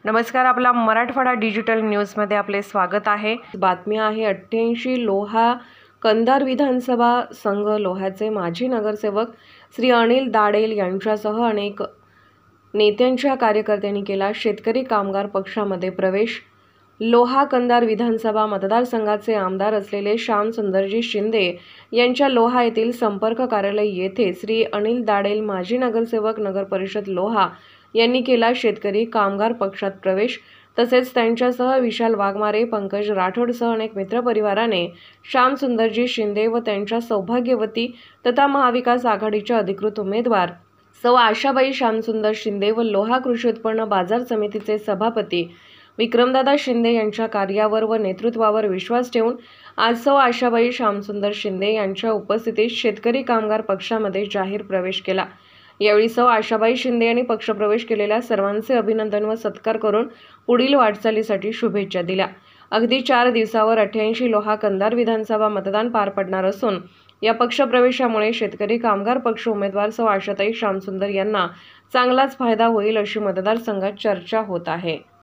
नमस्कार, आपला मराठवाडा डिजिटल न्यूजमध्ये आपले स्वागत आहे। बातमी आहे 88 लोहा कंधार विधानसभा संघ लोह्याचे माजी नगरसेवक श्री अनिल दाडेल यांच्यासह अनेक नेत्यांच्या कार्यकर्त्यांनी केला शेतकरी कामगार पक्षामध्ये प्रवेश। लोहा कंधार विधानसभा मतदारसंघाचे आमदार असलेले श्यामसुंदरजी शिंदे यांच्या लोहा येथील संपर्क कार्यालय येथे श्री अनिल दाडेल माजी नगरसेवक नगर परिषद लोहा यांनी केला शेतकरी कामगार पक्षात प्रवेश। तसेच त्यांच्यासह विशाल वाघमारे, पंकज राठोडसह अनेक मित्रपरिवाराने श्यामसुंदरजी शिंदे व त्यांच्या सौभाग्यवती तथा महाविकास आघाडीच्या अधिकृत उमेदवार सौ आशाबाई श्यामसुंदर शिंदे व लोहा कृषी उत्पन्न बाजार समितीचे सभापती विक्रमदादा शिंदे यांच्या कार्यावर व नेतृत्वावर विश्वास ठेवून आज सौ आशाबाई श्यामसुंदर शिंदे यांच्या उपस्थितीत शेतकरी कामगार पक्षामध्ये जाहीर प्रवेश केला। यावेळी सौ आशाबाई शिंदे यांनी पक्षप्रवेश केलेल्या सर्वांचे अभिनंदन व सत्कार करून पुढील वाटचालीसाठी शुभेच्छा दिल्या। अगदी 4 दिवसावर 88 लोहा कंधार विधानसभा मतदान पार पडणार असून या पक्षप्रवेशामुळे शेतकरी कामगार पक्ष उमेदवार सौ आशाताई श्यामसुंदर यांना चांगलाच फायदा होईल अशी मतदारसंघात चर्चा होत आहे।